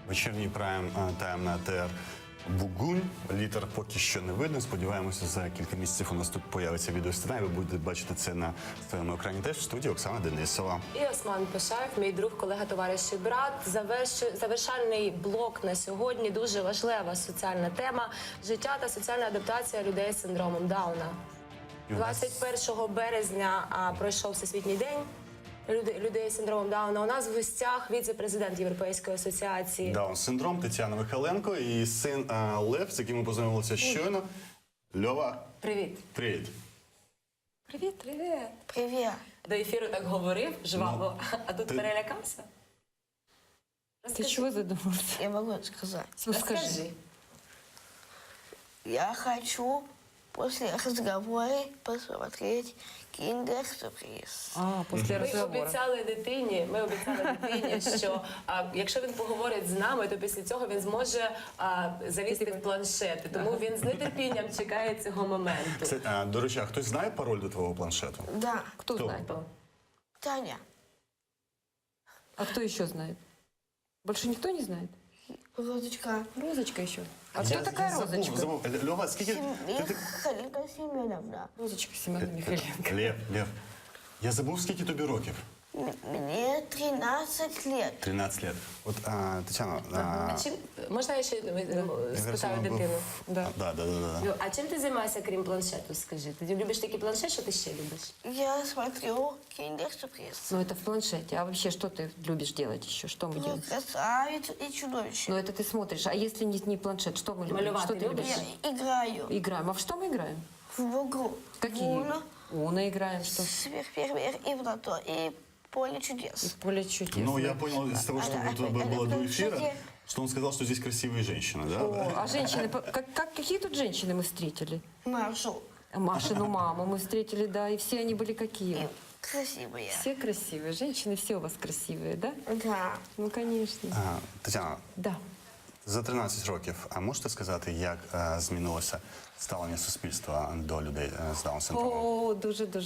Вечірній тайм на ТР Бугунь. Літер поки що не видно. Сподіваємося, за кілька місяців у нас тут появиться відеостена, і ви будете бачити це на своєму екрані. Теж в студії Оксана Денисова. І Осман Пишаєв, мій друг, колега, товариш і брат. Завершальний блок на сьогодні. Дуже важлива соціальна тема – життя та соціальна адаптація людей з синдромом Дауна. 21 березня пройшов Всесвітній день людей з синдромом Дауна. У нас в гостях віце-президент Європейської асоціації Даун-синдром Тетяна Михайленко і син Лев, з яким ми познайомилися щойно. Льова. Привіт. Привіт. Привіт, привіт. Привет. До ефіру так говорив, жваво, а тут перелякався? Ты чего задумался? Я могу сказать. Ну, скажи. Розкажи. Я хочу после разговора посмотреть Киндер-сюрприз. После Ми разговора. обіцяли дитині, що якщо він поговорить з нами, то після цього він зможе залізти в планшет. Тому він з нетерпінням чекає цього моменту. До речі, а хтось знає пароль до твого планшету? Да, Кто знает? Таня. А кто еще знает? Больше никто не знает? Розочка. Розочка еще. А кто такая Розочка? Забув. Льова, скільки... Халина Семеновна. Розочка Семена Михайленко. Лев, я забув, скільки тобі років? Мне 13 лет. 13 років. От, Тетяна... А чим можна я ще спитаю дитину? Да. Да. А чим ти займаєшся, крім планшету? Скажи, ти любиш такий планшет, що ти ще любиш? Я смотрю Киндер-сюрприз. Ну это в планшете. А вообще что ты любишь делать еще? Что мы делаем? Красавицу и чудовище. Ну это ты смотришь. А если не планшет, что мы любим? Малювать Что ты ты любишь? любишь? Я играю Играем. А в что мы играем? в игру. Какие? Уно, Уно играем. Что? Сверхфейерверк и в лото, и поле И чудес. в поле чудес. Ну, я понял из того, что вот было до эфира, Кстати, что он сказал, что здесь красивые женщины, да? О, а женщины, какие тут женщины мы встретили? Машу. Машину маму мы встретили, да, и все они были какие? И красивые. Все красивые, женщины все у вас красивые, да? Да. Ну, конечно. Тетяна, Да. за 13 років, а можете сказати, як змінилося ставлення суспільства до людей з Даун-синдромом? О,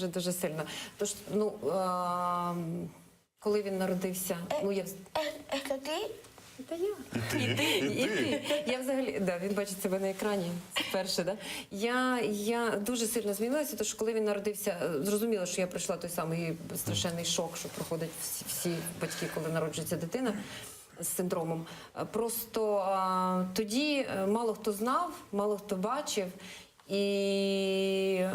дуже сильно. Тож, ну, коли він народився, ну, я... Это ты? Та я. І ти. Я взагалі, да, він бачить себе на екрані вперше, да? Я дуже сильно змінилася, тому що коли він народився, зрозуміло, що я пройшла той самий страшенний шок, що проходять всі батьки, коли народжується дитина з синдромом. Просто тоді мало хто знав, мало хто бачив. І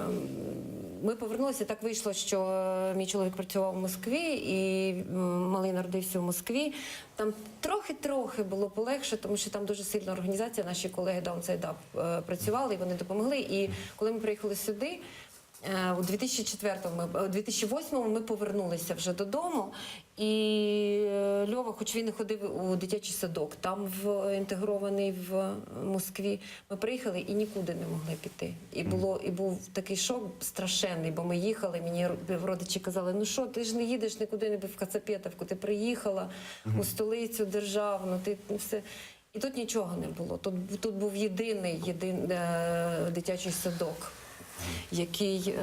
ми повернулися, так вийшло, що мій чоловік працював у Москві, і малий народився в Москві. Там трохи було полегше, тому що там дуже сильна організація, наші колеги Down Side Up працювали, і вони допомогли. І коли ми приїхали сюди, у 2008-му ми повернулися вже додому, і Льова, хоч він і ходив у дитячий садок, там інтегрований в Москві, ми приїхали і нікуди не могли піти. І був такий шок страшенний, бо ми їхали, мені родичі казали, ну що, ти ж не їдеш нікуди-небудь в Кацапетовку, ти приїхала у столицю державну, ти все... І тут нічого не було, тут був єдиний дитячий садок, який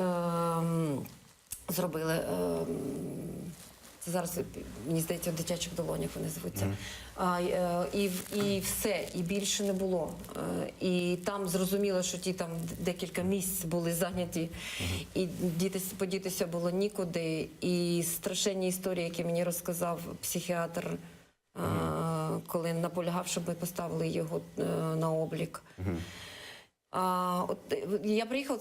зробили, це зараз, мені здається, в дитячих долонях вони звуться. І все, і більше не було. І там зрозуміло, що ті там декілька місць були зайняті, і подітися було нікуди. І страшенні історії, які мені розказав психіатр, коли наполягав, щоб ми поставили його на облік. Я приїхала,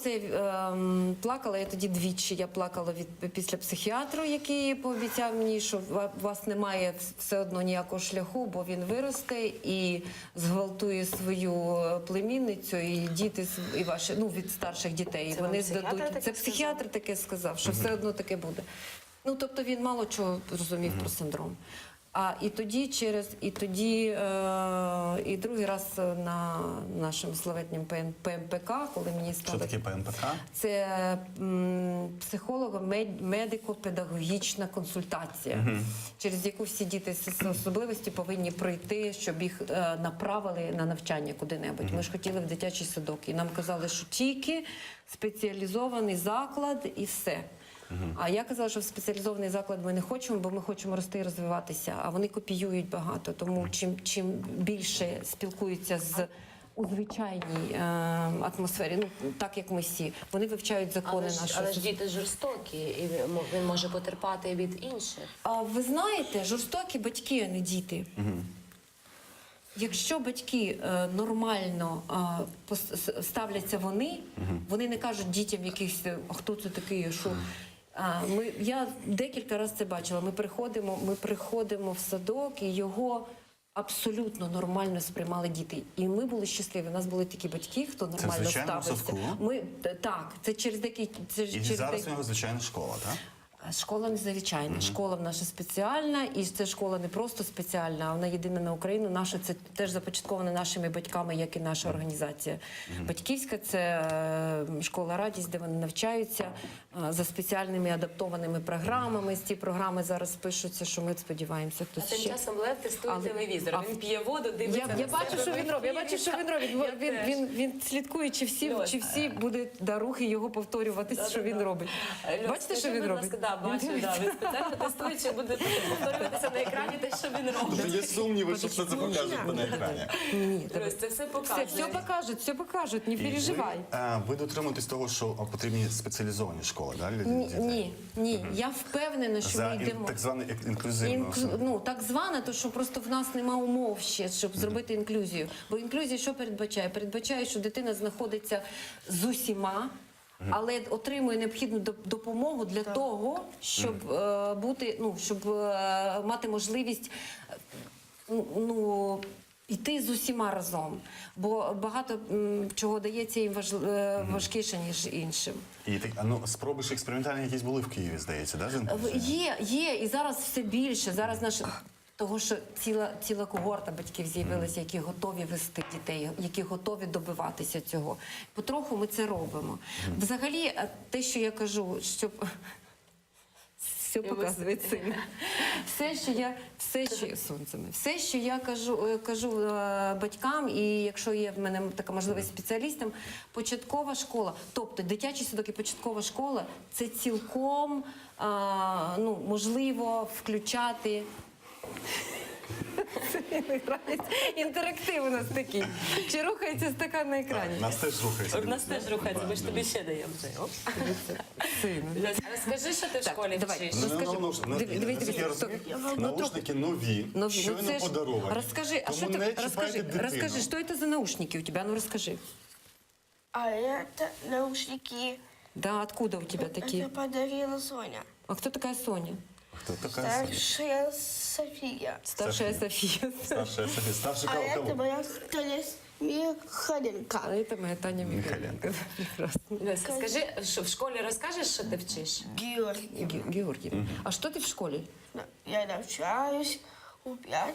плакала я тоді двічі. Я плакала після психіатру, який пообіцяв мені, що у вас немає все одно ніякого шляху, бо він виросте і зґвалтує свою племінницю, і діти, і ваші, ну, від старших дітей. Це вони психіатр здадуть. таке Це психіатр таке сказав, що все одно таке буде. Ну, тобто він мало чого розумів про синдром. І другий раз на нашому славетнім ПМПК, коли мені стали... Що таке ПМПК? Це психолого-медико-педагогічна консультація, через яку всі діти з особливості повинні пройти, щоб їх направили на навчання куди-небудь. Ми ж хотіли в дитячий садок, і нам казали, що тільки спеціалізований заклад і все. А я казала, що в спеціалізований заклад ми не хочемо, бо ми хочемо рости і розвиватися. А вони копіюють багато. Тому чим більше спілкуються у звичайній атмосфері, ну так як ми всі, вони вивчають закони нашого Але ж діти жорстокі, і він може потерпати від інших. А ви знаєте, жорстокі батьки, а не діти. Якщо батьки нормально ставляться вони не кажуть дітям якихось, а хто це такий, що... Я декілька разів це бачила. Ми приходимо в садок, і його абсолютно нормально сприймали діти. І ми були щасливі. У нас були такі батьки, хто нормально в звичайному ставився. садку? Так, це через деякий... І зараз у нього звичайна школа, так? Школа незвичайна, школа наша спеціальна, і це школа не просто спеціальна, а вона єдина на Україну. Наша це теж започаткована нашими батьками, як і наша організація. Батьківська це школа «Радість», де вони навчаються за спеціальними адаптованими програмами. З ці програми зараз пишуться, що ми сподіваємося, А хтось тим ще. часом Лев тестує телевізор. Він п'є воду, дивиться Я бачу, що він робить. Я бачу, що він робить. Він слідкує, чи всі будуть рухи його повторюватися, що він робить. Бачите, що він робить? Так, бачу, він спеціально тестує, чи буде повторюватися на екрані те, що він робить. Є сумніви, що все це покажуть на екрані. Ні, Люсь, це все покаже. все покажуть, не переживай. Ви дотримуєтесь того, що потрібні спеціалізовані школи, так, для дітей? Ні. Я впевнена, що За ми йдемо. так зване інклюзивну освіту. Так звана, то що просто в нас нема умов ще, щоб зробити інклюзію. Бо інклюзія що передбачає? Передбачає, що дитина знаходиться з усіма, але отримує необхідну допомогу для того, щоб щоб мати можливість йти з усіма разом. Бо багато чого дається їм важкіше, ніж іншим. І спроби ж експериментальні якісь були в Києві, здається, так? Є, і зараз все більше. Зараз того, що ціла когорта батьків з'явилася, які готові вести дітей, які готові добиватися цього. Потроху ми це робимо. Взагалі, те, що я кажу, що... Все показує сильно. Все, що я кажу батькам, і якщо є в мене така можливість спеціалістам, початкова школа, тобто дитячий садок і початкова школа, це цілком можливо включати. Інтерактив у нас такий. Чи рухається стакан на екрані? Нас теж рухається. У нас теж рухається, ми ж тобі ще даємо. Розкажи, що ти в школі вчиш. Наушники нові, щойно подаровані. Розкажи, що це за наушники у тебе? Ну розкажи. А это наушники. Да, откуда у тебя такие? Это подарила Соня. А кто такая Соня? Хто така? Старшая София. Старшая София. Старша Софія. Старша А это кого? моя Таня Михаленко. А это моя Таня Михаленко. Прекрасно. Скажи, що в школі розкажеш, що ти вчиш? Георгий. Георгий, а что ты в школе? Я навчаюсь у 5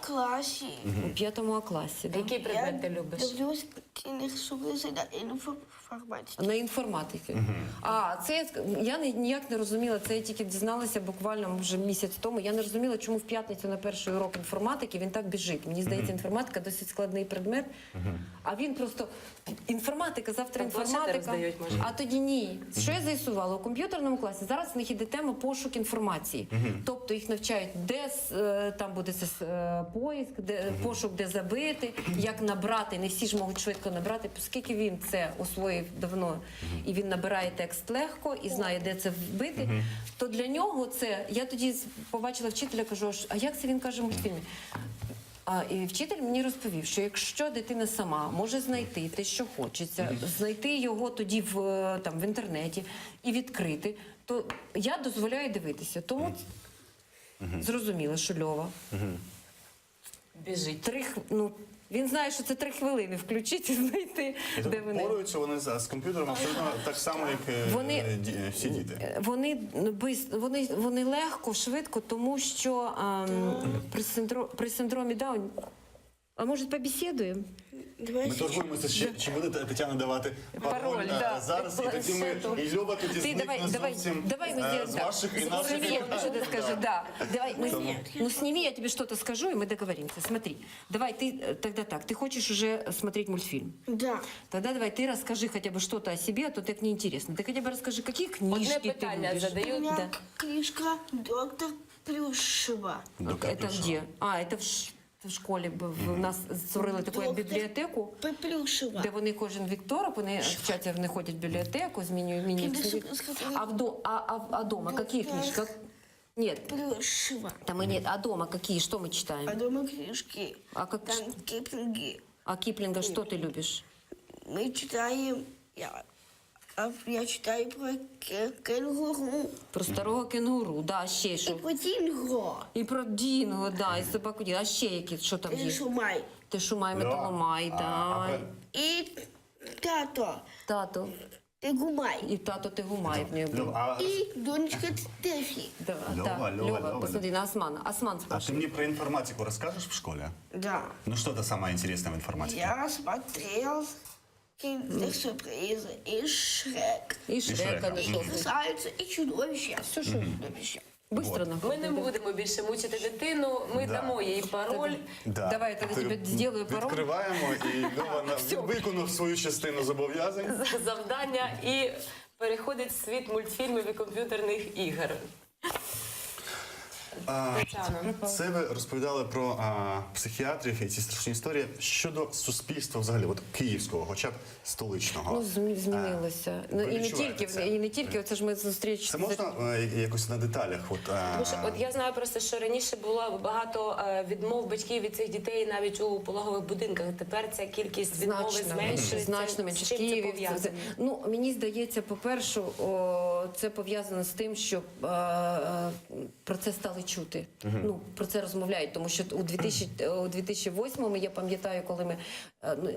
класі. У 5 класі, да? Який предмет ти любиш? Дивлюсь кінесурси на інформатиці. На інформатиці. А це я ніяк не розуміла. Це я тільки дізналася буквально вже місяць тому. Я не розуміла, чому в п'ятницю на перший урок інформатики він так біжить. Мені здається, інформатика досить складний предмет. А він просто інформатика, завтра Та планшети інформатика. роздають, може. А тоді ні. Що я з'ясувала? У комп'ютерному класі зараз в них іде тема пошук інформації. Тобто їх навчають, де там буде поїзд, де пошук, де забити, як набрати. Не всі ж можуть швидко набрати, оскільки він це освоїв давно, і він набирає текст легко і знає, де це вбити, то для нього це... Я тоді побачила вчителя, кажу, а як це він каже в мультфільмі? І вчитель мені розповів, що якщо дитина сама може знайти те, що хочеться, знайти його тоді в інтернеті і відкрити, то я дозволяю дивитися. Тому зрозуміло, що Льова. Біжить. Він знає, що це 3 хвилини включить і знайти, І де тут вони. поруються вони з комп'ютером абсолютно так само, як всі діти. Вони легко, швидко, тому що при синдромі Даун А может, побеседуем? Ми Давайте. торгуємося, чи буде Тетяна давати пароль да. зараз, і тоді ми, і Льова тоді Ты давай, зникне давай, зовсім давай мы сделаем з так. ваших і Сними, наших. я что-то скажу, да. Давай, ну сними, я тебе что-то скажу, и мы договоримся. Смотри, давай ты тогда так, ты хочешь уже смотреть мультфильм? Да. Тогда давай ты расскажи хотя бы что-то о себе, а то так неинтересно. Ты хотя бы расскажи, какие книжки Одне ты питання любишь? У задаю. меня Да. книжка «Доктор Плюшева». Это где? А, это в школі у нас створили таку як бібліотеку, Плюшева. де вони кожен вівторок, вони вчаться, вони ходять в бібліотеку, змінюють. А дома какие книжки? Нет, Плюшева. там и нет. А дома какие? Что мы А читаем? дома книжки. А как? Там Киплинги. А Киплинга что ты любишь? Мы читаем... Я читаю про кенгуру. Про старого кенгуру, да, ще И що? про Динго. І про Дінго, да, і собаку Дінго. А ще які, що там И є? Шумай. Ти шумай, металомай, да. И Тато. Тато. И Гумай. І тато ти гумай в нього був. Льов, а И донечка Тэфи. Да, Льова, да, Льова. посмотри на Османа. Осман ты спрашивает. мне про информатику расскажешь в школе? Да. Ну что это самое интересное в информатике? Я смотрел Киндер-сюрпризы и Шрек. І Шрека Шрека. не И красавица, и чудовище. Все, что чудовище. Быстро Ми находимо. не будемо більше мучити дитину, ми Да. дамо їй пароль. Да. Давай, я тоді тобі зроблю пароль. Відкриваємо, і Льова виконав свою частину зобов'язань. Завдання і переходить в світ мультфільмів і комп'ютерних ігор. Тетяно. Це ви розповідали про психіатрів і ці страшні історії щодо суспільства взагалі, от київського, хоча б столичного. Ну, змінилося. Ну, ви і не відчуваєте тільки, це? і не тільки, оце ж ми зустріч. Це можна якось на деталях? Тому що от я знаю просто, що раніше було багато відмов батьків від цих дітей навіть у пологових будинках. Тепер ця кількість відмови зменшується. Значно менше. З В чим це Києві пов'язано? ну мені здається, по-перше, це пов'язано з тим, що про це стали чути. Ну про це розмовляють, тому що у 2008-му, я пам'ятаю, коли ми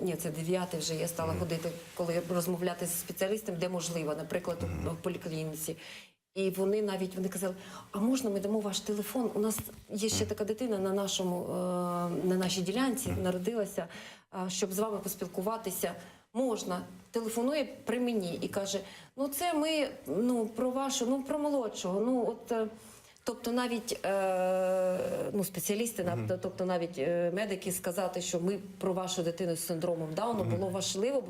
ні, це 9-й вже я стала ходити, коли розмовляти з спеціалістом, де можливо, наприклад, в поліклініці. І вони казали, а можна ми дамо ваш телефон? У нас є ще така дитина на нашій ділянці, народилася, щоб з вами поспілкуватися. Можна. Телефонує при мені і каже, ну це ми, про вашу, про молодшого, тобто навіть спеціалісти, тобто навіть медики сказати, що ми про вашу дитину з синдромом Дауна було важливо,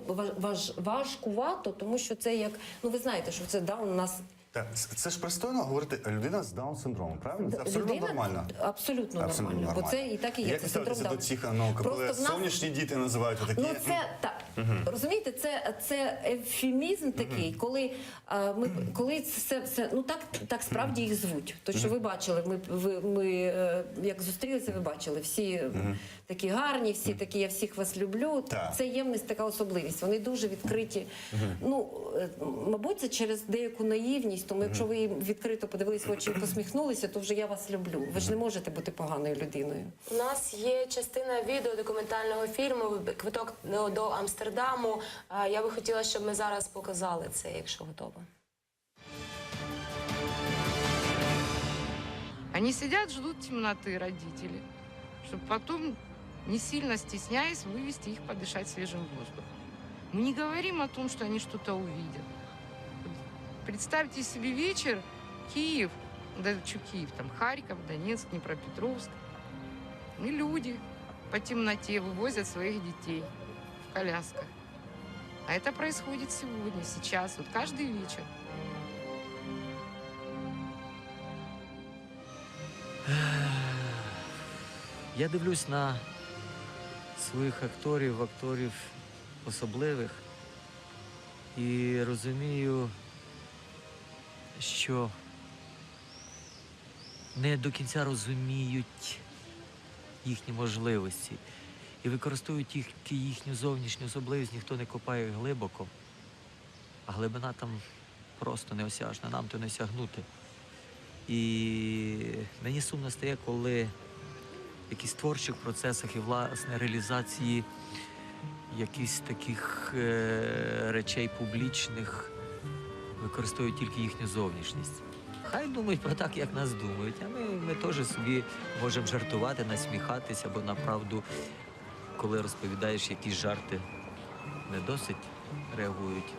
важкувато, тому що це як, ви знаєте, що це Даун у нас. Так, це ж пристойно говорити людина з Даун-синдромом, правильно? Це абсолютно нормально. Абсолютно нормально, бо це і так і є. Як Це ви синдром ставитеся до Дауна. цих, коли Просто в нас- сонячні діти називають отакі? Ну це так. Розумієте, це ефемізм такий, коли це так справді їх звуть. То що ви бачили, ми як зустрілися, ви бачили, всі такі гарні, всі такі, я всіх вас люблю. Так. Це ємність, така особливість. Вони дуже відкриті. Мабуть, це через деяку наївність. Тому якщо ви їм відкрито подивились в очі і посміхнулися, то вже я вас люблю. Ви ж не можете бути поганою людиною. У нас є частина відео документального фільму «Квиток до Амстердаму». Я би хотіла, щоб ми зараз показали це, якщо готово. Они сидят, ждут темноты родители, чтобы потом, не сильно стесняясь, вывести их подышать свежим воздухом. Мы не говорим о том, что они что-то увидят. Представьте себе вечер, Киев, Киев, там Харьков, Донецк, Днепропетровск. И люди по темноте вывозят своих детей в колясках. А это происходит сегодня, сейчас, вот каждый вечер. Я дивлюсь на своїх акторів особливих і розумію, що не до кінця розуміють їхні можливості і використовують тільки їхню зовнішню особливість, ніхто не копає глибоко, а глибина там просто неосяжна, нам то не сягнути. І мені сумно стає, коли в якісь творчих процесах і, власне, реалізації якихось таких речей публічних використовують тільки їхню зовнішність. Хай думають про так, як нас думають, а ми теж собі можемо жартувати, насміхатися, бо направду коли розповідаєш якісь жарти, не досить реагують.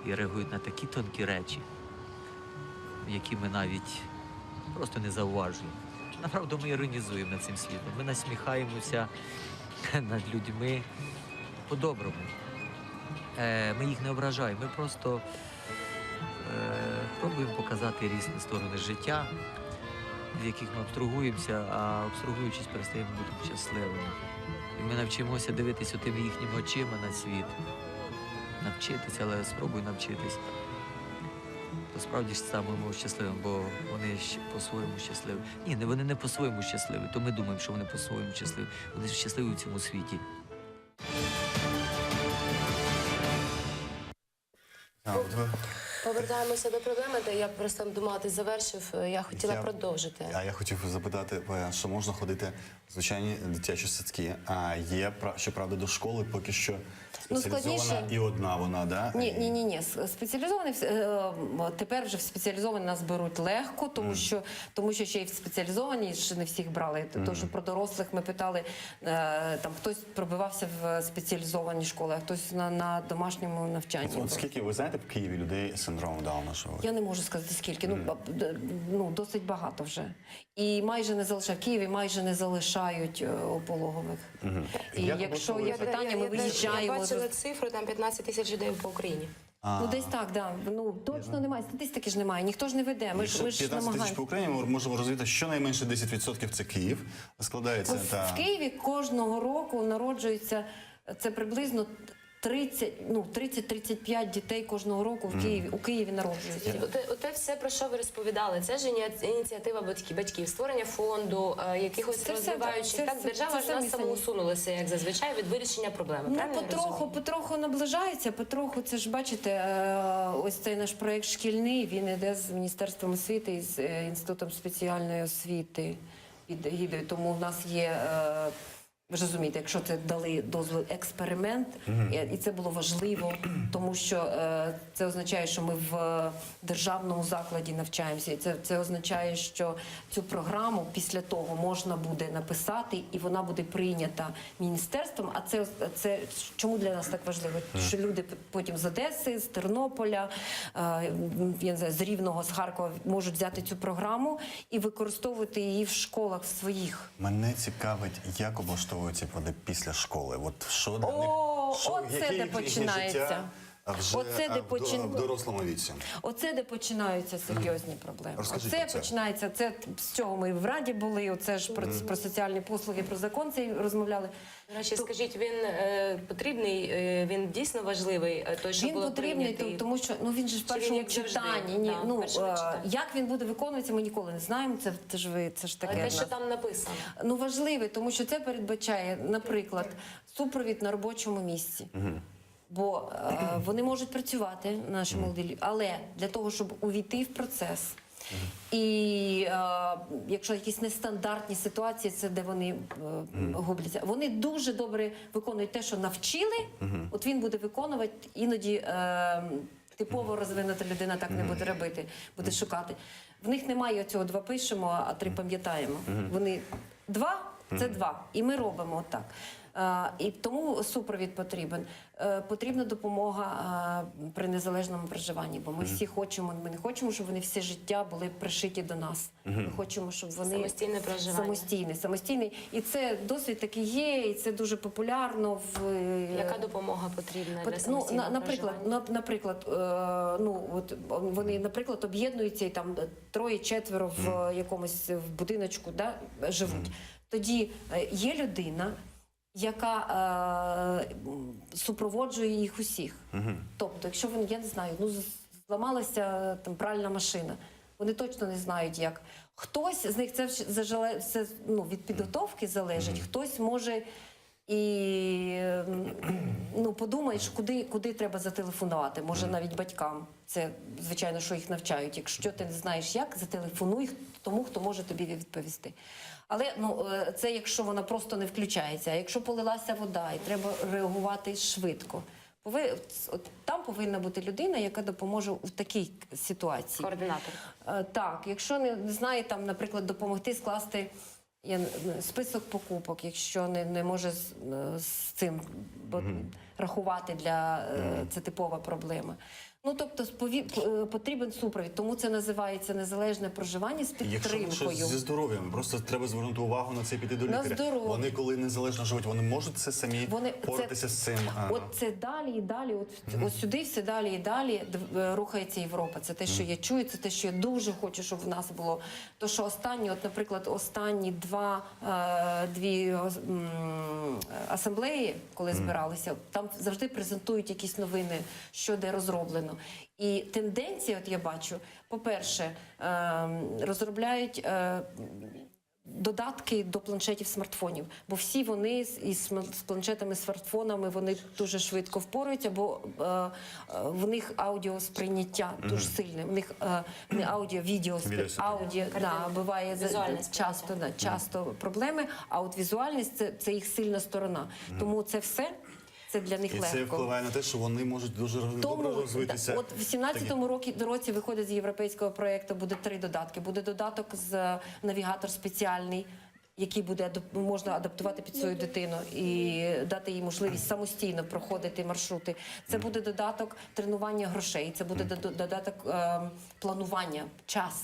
І реагують на такі тонкі речі, які ми навіть просто не зауважуємо. Направду, ми іронізуємо над цим світом. Ми насміхаємося над людьми по-доброму. Ми їх не ображаємо, ми просто пробуємо показати різні сторони життя, в яких ми абстрагуємося, а абстрагуючись, перестаємо бути щасливими. І ми навчимося дивитися тими їхніми очима на світ. Навчитися, але спробуй навчитись. То справді ж самому щасливим, бо вони по-своєму щасливі. Ні, вони не по-своєму щасливі, то ми думаємо, що вони по-своєму щасливі. Вони щасливі в цьому світі. Повертаємося до проблеми, де я просто думала, ти завершив, я хотіла продовжити. А я хотів запитати, що можна ходити в звичайні дитячі садки, а є, щоправда, до школи поки що спеціалізована складніше. і одна вона, да? Ні. Спеціалізований тепер вже в спеціалізовані нас беруть легко, тому що ще й в спеціалізовані ще не всіх брали. Тому що про дорослих ми питали, там хтось пробивався в спеціалізовані школи, а хтось на домашньому навчанні. От скільки ви знаєте в Києві людей з синдромом Дауна? Я не можу сказати скільки, досить багато вже. І майже не залишають, в Києві майже не залишають у пологових. І Як якщо ви є питання, ми Я виїжджаємо. бачила цифру, там 15 тисяч людей по Україні. Ну десь так, да. Ну точно немає, статистики ж немає, ніхто ж не веде. Ми ж 15 тисяч намагаємося. по Україні ми можемо розвити щонайменше 10% це Київ. Складається В Києві кожного року народжується це приблизно 30-35 дітей кожного року у Києві народжуються. Оте все, про що ви розповідали, це ж ініціатива батьків, створення фонду, якихось Це все, розвиваючих. Так, це держава ж самі нас самоусунулася, як зазвичай, від вирішення проблеми. Ну, Правильно я розумію? потроху наближається, потроху, це ж бачите, ось цей наш проєкт шкільний, він іде з Міністерством освіти і з Інститутом спеціальної освіти під егідою, тому в нас є... Ви ж розумієте, якщо це дали дозвіл експеримент, і це було важливо, тому що це означає, що ми в державному закладі навчаємося. І це означає, що цю програму після того можна буде написати, і вона буде прийнята міністерством. А це чому для нас так важливо? Що люди потім з Одеси, з Тернополя, я не знаю, з Рівного, з Харкова можуть взяти цю програму і використовувати її в школах своїх. Мене цікавить, як облаштовуються вони після школи. От що для оце де починається. В дорослому віці. Оце де починаються серйозні проблеми. Розкажіть Оце про це. починається, це з чого ми в Раді були, оце ж про соціальні послуги, про закон цей розмовляли. До речі, скажіть, він потрібний, він дійсно важливий, той, що Він було потрібний, прийнятий? тому що він же в Чи він першому як завжди? читанні. Ні, Так, в першому читанні. як він буде виконуватися, ми ніколи не знаємо. Це ж таке. Але те, в що нас. там написано. Ну важливе, тому що це передбачає, наприклад, супровід на робочому місці. Бо вони можуть працювати, наші молоді люди, але для того, щоб увійти в процес, і якщо якісь нестандартні ситуації, це де вони губляться. Вони дуже добре виконують те, що навчили, от він буде виконувати, іноді типово розвинута людина так не буде робити, буде шукати. В них немає цього 2 пишемо, а 3 пам'ятаємо. Вони 2 – це 2, і ми робимо отак. І тому супровід потрібен. Потрібна допомога при незалежному проживанні, бо ми всі хочемо, ми не хочемо, щоб вони все життя були пришиті до нас. Ми хочемо, щоб вони Самостійне проживання. самостійний. І це досвід такий є, і це дуже популярно. Яка допомога потрібна для Ну, самостійного проживання? наприклад, вони, наприклад, об'єднуються і там 3-4 в якомусь в будиночку, да, живуть. Тоді є людина, яка супроводжує їх усіх. Тобто, якщо вони, я не знаю, зламалася там пральна машина, вони точно не знають, як. Хтось з них, це все від підготовки залежить, хтось може і подумаєш, куди треба зателефонувати, може навіть батькам. Це, звичайно, що їх навчають. Якщо ти не знаєш як, зателефонуй тому, хто може тобі відповісти. Але це якщо вона просто не включається. А якщо полилася вода і треба реагувати швидко, там повинна бути людина, яка допоможе в такій ситуації. Координатор. Так, якщо не знає, там, наприклад, допомогти скласти список покупок, якщо не може з цим рахувати це типова проблема. Ну, тобто потрібен супровід, тому це називається незалежне проживання з Якщо підтримкою. щось зі здоров'ям, просто треба звернути увагу на це, піти до На лікаря. здоров'я. Вони, коли незалежно живуть, вони можуть це самі поратися з цим. От це далі і далі, от сюди все далі і далі рухається Європа. Це те, що я чую, це те, що я дуже хочу, щоб в нас було. То, що наприклад, останні дві асамблеї, коли збиралися, там завжди презентують якісь новини, що де розроблено. І тенденція, от я бачу, по-перше, розробляють додатки до планшетів смартфонів, бо всі вони з планшетами, смартфонами, вони дуже швидко впораються, бо в них аудіосприйняття дуже сильне. В них не аудіо, аудіо, буває часто проблеми, а от візуальність це їх сильна сторона. Тому це все. Це для них І легко. це впливає на те, що вони можуть дуже добре розвитися. От в 17-му році виходить з європейського проєкту, буде 3 додатки. Буде додаток з навігатор спеціальний, який можна адаптувати під свою дитину і дати їй можливість самостійно проходити маршрути. Це буде додаток тренування грошей, це буде додаток планування, час.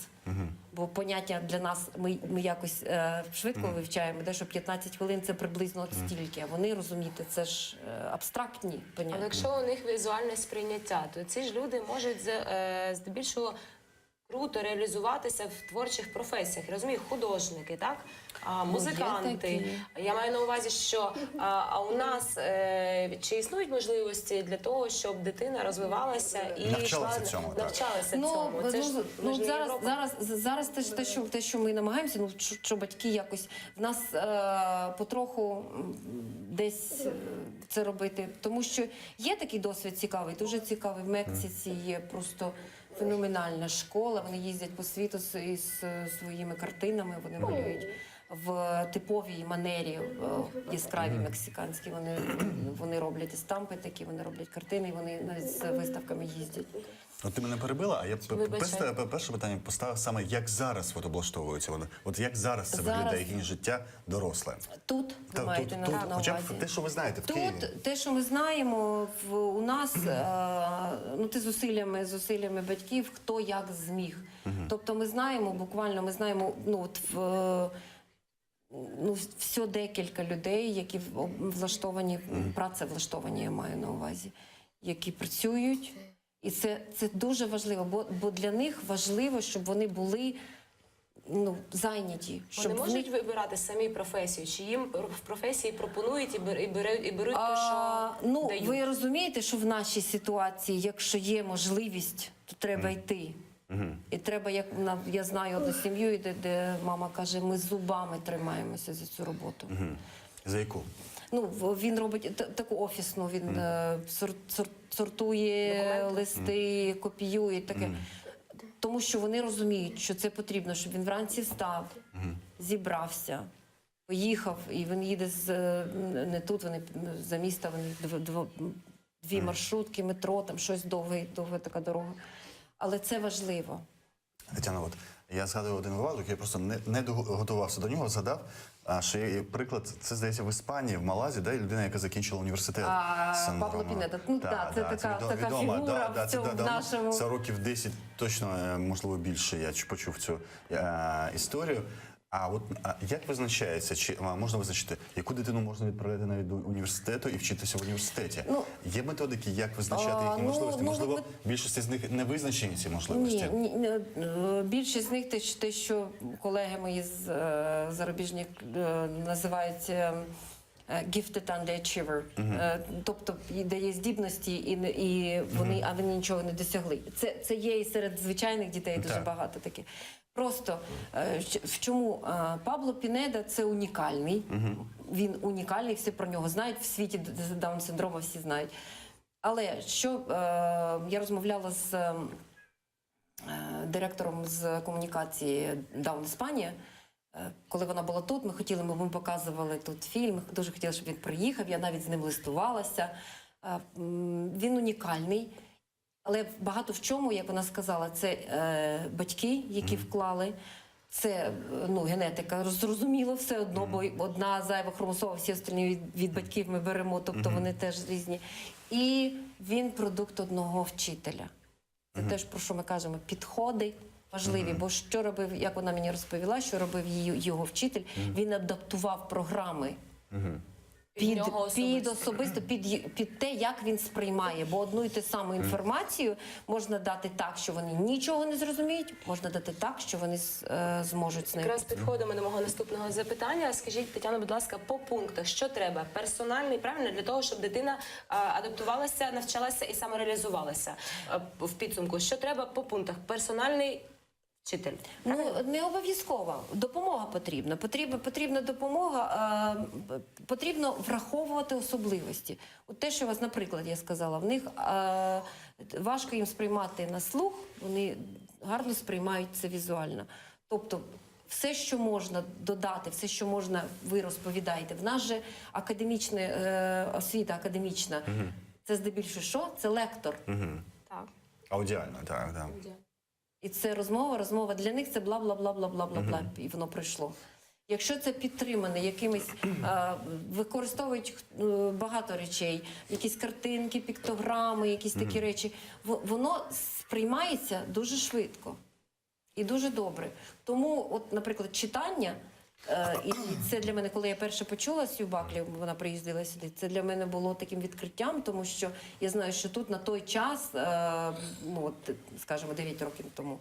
Бо поняття для нас, ми якось швидко вивчаємо, де що 15 хвилин це приблизно от стільки, а вони, розумієте, це ж абстрактні поняття. Але якщо у них візуальне сприйняття, то ці ж люди можуть здебільшого круто реалізуватися в творчих професіях. Розумію, художники, так? Музиканти. Я маю на увазі, що у нас чи існують можливості для того, щоб дитина розвивалася і навчалася цьому. Це ж зараз те, що ми намагаємося, що батьки якось в нас потроху десь це робити, тому що є такий досвід цікавий, дуже цікавий. В Мексиці є просто феноменальна школа, вони їздять по світу із своїми картинами, вони малюють в типовій манері, яскравій мексиканській. Вони роблять естампи такі, вони роблять картини, вони навіть з виставками їздять. От ти мене перебила, а я перше питання поставив саме, як зараз облаштовуються вони? От як зараз це виглядає, їхнє життя доросле? Тут ви маєте на увазі. Хоча б те, що ви знаєте, в Києві. Тут те, що ми знаємо, у нас ти зусиллями батьків, хто як зміг. Тобто ми знаємо, буквально все декілька людей, які влаштовані, працевлаштовані, я маю на увазі, які працюють. І це дуже важливо, бо для них важливо, щоб вони були зайняті. Вони можуть вибирати самі професію? Чи їм в професії пропонують і беруть те, що дають? Ви розумієте, що в нашій ситуації, якщо є можливість, то треба йти. І треба, я знаю одну сім'ю, де мама каже, ми зубами тримаємося за цю роботу. За яку? Він робить таку офісну, він сортує листи, копіює, таке. Тому що вони розуміють, що це потрібно, щоб він вранці встав, зібрався, поїхав, і він їде не тут, вони за міста, вони дві маршрутки, метро, там щось довга така дорога. Але це важливо. Тетяна, от я згадую один випадок, я просто не готувався до нього, згадав, що є приклад, це, здається, в Іспанії, в Малайзі, людина, яка закінчила університет. Пабло Пінеда. Це така фігура в нашому... Це років 10, точно, можливо, більше я почув цю історію. А от як визначається, чи можна визначити, яку дитину можна відправляти навіть до університету і вчитися в університеті? Є методики, як визначати їхні можливості? Можливо, більшість з них не визначені ці можливості? Ні. Більшість з них те, що колеги мої зарубіжні називають gifted underachiever. Тобто, де є здібності, а вони нічого не досягли. Це є і серед звичайних дітей дуже багато таких. Просто в чому Пабло Пінеда – це унікальний. Він унікальний, всі про нього знають, в світі Даун-синдрому всі знають. Але я розмовляла з директором з комунікації Даун Іспанія, коли вона була тут, ми показували тут фільм, дуже хотіли, щоб він приїхав, я навіть з ним листувалася. Він унікальний. Але багато в чому, як вона сказала, це батьки, які вклали, Це генетика, зрозуміло все одно, бо одна зайва хромосома, всі остальні від батьків ми беремо, тобто вони теж різні. І він продукт одного вчителя. Це теж про що ми кажемо, підходи важливі, бо що робив, як вона мені розповіла, що робив його вчитель, він адаптував програми. Під нього Під те, як він сприймає. Бо одну і ту саму інформацію можна дати так, що вони нічого не зрозуміють, можна дати так, що вони зможуть з нею. Якраз підходимо до мого наступного запитання. Скажіть, Тетяно, будь ласка, по пунктах, що треба персональний, правильно, для того, щоб дитина адаптувалася, навчалася і самореалізувалася в підсумку? Що треба по пунктах? Персональний вчитель. Не обов'язково. Допомога потрібна. Потрібна допомога, потрібно враховувати особливості. От те, що вас, наприклад, я сказала, в них важко їм сприймати на слух, вони гарно сприймають це візуально. Тобто все, що можна додати, все, що можна, ви розповідаєте. В нас же академічна освіта, академічна, це здебільшого що? Це лектор. Так. Аудіально, так. І це розмова для них це бла-бла-бла-бла-бла-бла, і воно пройшло. Якщо це підтримане якимись, використовують багато речей, якісь картинки, піктограми, якісь такі речі, воно сприймається дуже швидко і дуже добре. Тому, от, наприклад, читання, і це для мене, коли я перше почула Сью Баклі, вона приїздила сюди, це для мене було таким відкриттям, тому що я знаю, що тут на той час, скажімо, 9 років тому,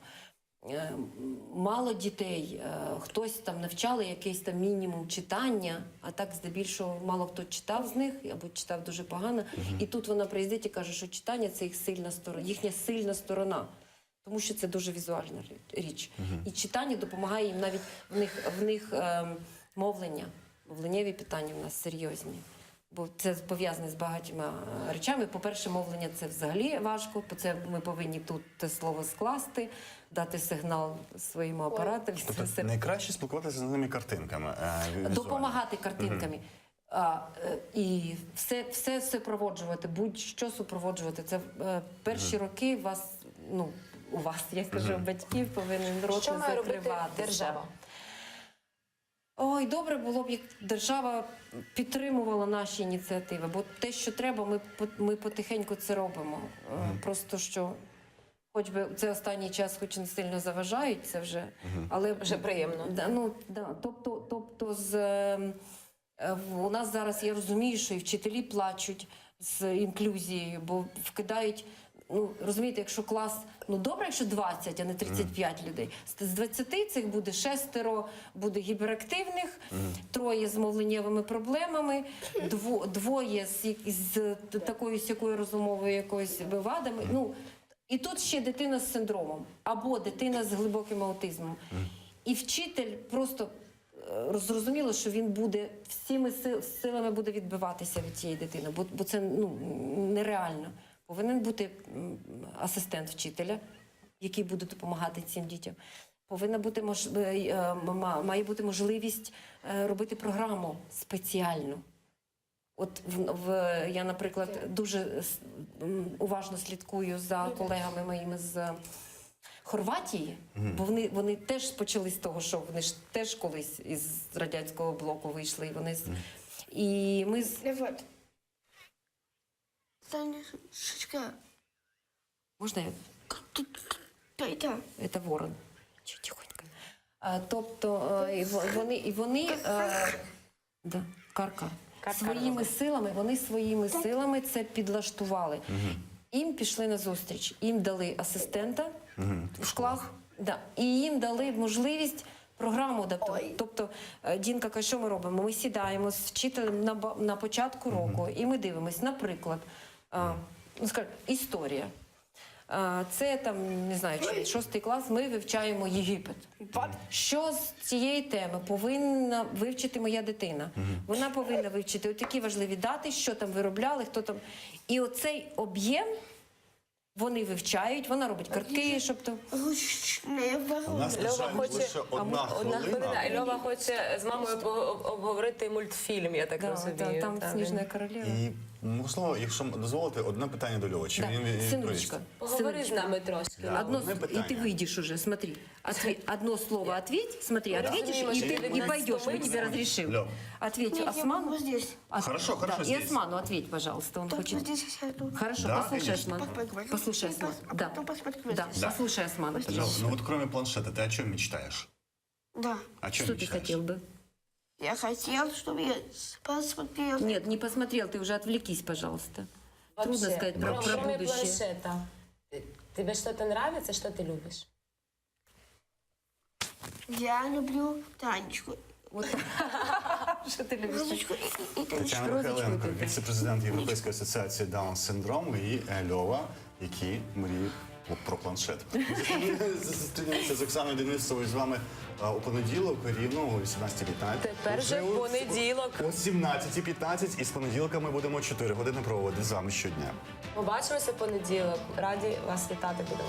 мало дітей, хтось там навчали якийсь там мінімум читання, а так здебільшого мало хто читав з них, або читав дуже погано. І тут вона приїздить і каже, що читання – це їхня сильна сторона. Тому що це дуже візуальна річ. І читання допомагає їм навіть в них мовлення. Мовленнєві питання в нас серйозні. Бо це пов'язане з багатьма речами. По-перше, мовлення – це взагалі важко. Це ми повинні тут те слово скласти, дати сигнал своєму апарату. Тобто найкраще спілкуватися з ними картинками. Допомагати картинками. І все супроводжувати, будь-що супроводжувати. Це перші роки у вас, я кажу, батьків повинен рот Що не має робити закриватися. держава? Ой, добре було б, як держава підтримувала наші ініціативи, бо те, що треба, ми потихеньку це робимо. Просто що, хоч би це останній час, хоч не сильно заважають, це вже, але Вже приємно. Тобто у нас зараз, я розумію, що і вчителі плачуть з інклюзією, бо вкидають. Розумієте, якщо клас, добре, якщо 20, а не 35 людей. З 20 цих буде 6 буде гіперактивних, 3 з мовленнєвими проблемами, 2 з такою сякою розумовою якоюсь вадами. І тут ще дитина з синдромом, або дитина з глибоким аутизмом. І вчитель просто зрозуміло, що він буде всіми силами буде відбиватися від цієї дитини, бо це нереально. Повинен бути асистент вчителя, який буде допомагати цим дітям. Має бути можливість робити програму спеціальну. От я, наприклад, дуже уважно слідкую за колегами моїми з Хорватії, бо вони теж почали з того, що вони ж теж колись із радянського блоку вийшли. І ми з... Танюшечка, Можна я? да. Це ворон. Тихонько. Тобто вони Карка. Своїми силами це підлаштували. Їм пішли на зустріч, їм дали асистента в клас, і їм дали можливість програму адаптувати. Тобто, Дінка каже, що ми робимо? Ми сідаємо з вчителем на початку року, і ми дивимось, наприклад, історія. Це там, не знаю, 6 клас, ми вивчаємо Єгипет. Що з цієї теми повинна вивчити моя дитина? Вона повинна вивчити отакі важливі дати, що там виробляли, хто там. І оцей об'єм вони вивчають, вона робить картки, щоб то... У нас, на жаль, лише одна хвилина. Льова хоче з мамою обговорити мультфільм, я так розумію. Там «Сніжна королева». І Можливо, якщо дозволите, одне питання до Льова. Чи Да. він відповість? Сыночка, Поговори з сыночка. нами трошки. Да. Одно, Одне и питання. ты выйдешь уже, смотри. Одно слово ответь, смотри, ответишь, разумеем, и, что ты, ты и пойдешь, мы нас тебе разрешим. Лёв. Ответь Нет, я Осману. могу здесь. Хорошо, да, хорошо, и здесь. Осману ответь, пожалуйста, он Только хочет... здесь я сяду. Хорошо, Да, послушай, конечно. Осман. Поговорим. Послушай, Осман. А Да. потом посмотрим Да, здесь. послушай, Османа, Лев, пожалуйста. ну вот кроме планшета, ты о чем мечтаешь? Да. О чем Что ты мечтаешь? хотел бы? Я хотел, чтобы я посмотрел. Нет, не посмотрел, ты уже отвлекись, пожалуйста. Трудно Вообще, сказать про кроме будущее. планшета, тебе что-то нравится, что ты любишь? Я люблю Танечку. Вот так. Что ты любишь? Розочку и Танечку. Тетяна Розочку Михайленко, ти. віце-президент Європейської асоціації Даун-синдрому, і Льова, який мріє про планшет. Ми зустрінемося з Оксаною Денисовою з вами у понеділок, рівно о 18:15. Тепер же Уже понеділок. О 17:15 і з понеділка ми будемо 4 години проводити з вами щодня. Побачимося в понеділок. Раді вас вітати будемо.